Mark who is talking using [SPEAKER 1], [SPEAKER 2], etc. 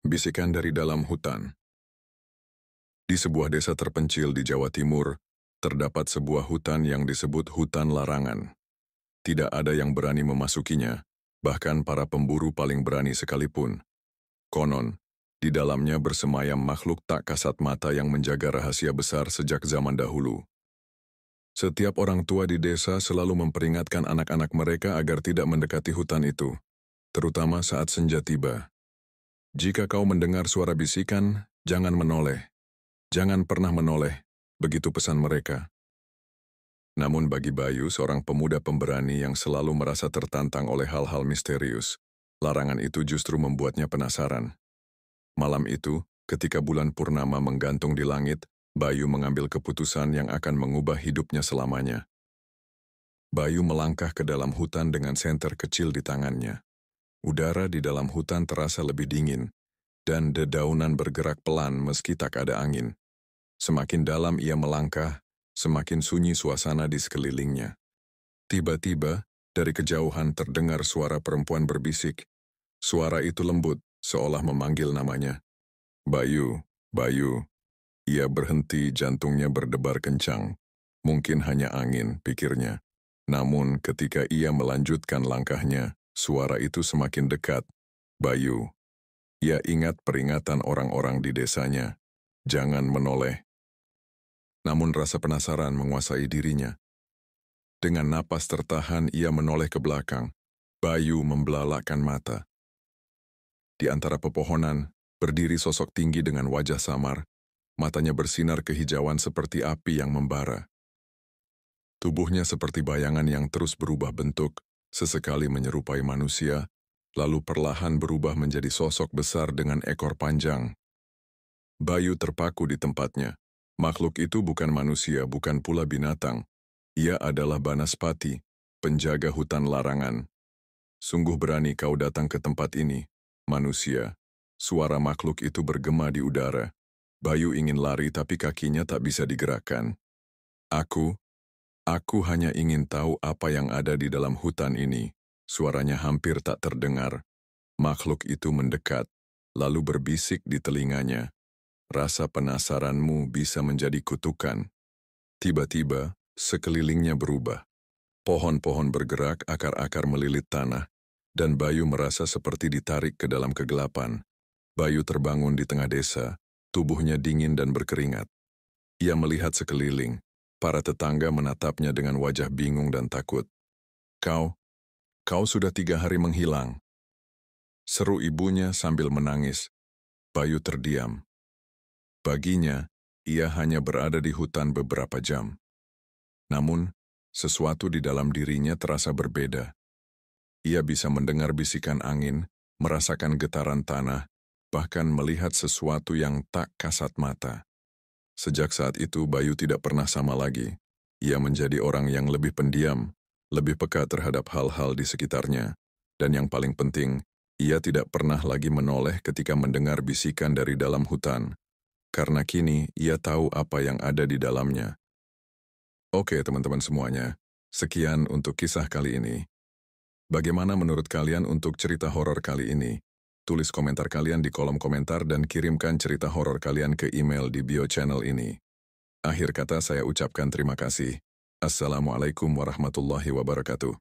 [SPEAKER 1] Bisikan dari dalam hutan. Di sebuah desa terpencil di Jawa Timur, terdapat sebuah hutan yang disebut hutan larangan. Tidak ada yang berani memasukinya, bahkan para pemburu paling berani sekalipun. Konon, di dalamnya bersemayam makhluk tak kasat mata yang menjaga rahasia besar sejak zaman dahulu. Setiap orang tua di desa selalu memperingatkan anak-anak mereka agar tidak mendekati hutan itu, terutama saat senja tiba. Jika kau mendengar suara bisikan, jangan menoleh. Jangan pernah menoleh, begitu pesan mereka. Namun bagi Bayu, seorang pemuda pemberani yang selalu merasa tertantang oleh hal-hal misterius, larangan itu justru membuatnya penasaran. Malam itu, ketika bulan purnama menggantung di langit, Bayu mengambil keputusan yang akan mengubah hidupnya selamanya. Bayu melangkah ke dalam hutan dengan senter kecil di tangannya. Udara di dalam hutan terasa lebih dingin, dan dedaunan bergerak pelan meski tak ada angin. Semakin dalam ia melangkah, semakin sunyi suasana di sekelilingnya. Tiba-tiba, dari kejauhan terdengar suara perempuan berbisik. Suara itu lembut, seolah memanggil namanya. Bayu, Bayu. Ia berhenti, jantungnya berdebar kencang. Mungkin hanya angin, pikirnya. Namun ketika ia melanjutkan langkahnya, suara itu semakin dekat. Bayu. Ia ingat peringatan orang-orang di desanya. Jangan menoleh. Namun rasa penasaran menguasai dirinya. Dengan napas tertahan, ia menoleh ke belakang. Bayu membelalakkan mata. Di antara pepohonan, berdiri sosok tinggi dengan wajah samar. Matanya bersinar kehijauan seperti api yang membara. Tubuhnya seperti bayangan yang terus berubah bentuk, sesekali menyerupai manusia, lalu perlahan berubah menjadi sosok besar dengan ekor panjang. Bayu terpaku di tempatnya. Makhluk itu bukan manusia, bukan pula binatang. Ia adalah Banaspati, penjaga hutan larangan. Sungguh berani kau datang ke tempat ini, manusia. Suara makhluk itu bergema di udara. Bayu ingin lari tapi kakinya tak bisa digerakkan. Aku hanya ingin tahu apa yang ada di dalam hutan ini. Suaranya hampir tak terdengar. Makhluk itu mendekat, lalu berbisik di telinganya. Rasa penasaranmu bisa menjadi kutukan. Tiba-tiba, sekelilingnya berubah. Pohon-pohon bergerak, akar-akar melilit tanah, dan Bayu merasa seperti ditarik ke dalam kegelapan. Bayu terbangun di tengah desa. Tubuhnya dingin dan berkeringat. Ia melihat sekeliling. Para tetangga menatapnya dengan wajah bingung dan takut. Kau sudah 3 hari menghilang. Seru ibunya sambil menangis. Bayu terdiam. Baginya, ia hanya berada di hutan beberapa jam. Namun, sesuatu di dalam dirinya terasa berbeda. Ia bisa mendengar bisikan angin, merasakan getaran tanah, bahkan melihat sesuatu yang tak kasat mata. Sejak saat itu, Bayu tidak pernah sama lagi. Ia menjadi orang yang lebih pendiam, lebih peka terhadap hal-hal di sekitarnya. Dan yang paling penting, ia tidak pernah lagi menoleh ketika mendengar bisikan dari dalam hutan. Karena kini, ia tahu apa yang ada di dalamnya. Oke teman-teman semuanya, sekian untuk kisah kali ini. Bagaimana menurut kalian untuk cerita horor kali ini? Tulis komentar kalian di kolom komentar dan kirimkan cerita horor kalian ke email di bio channel ini. Akhir kata saya ucapkan terima kasih. Assalamualaikum warahmatullahi wabarakatuh.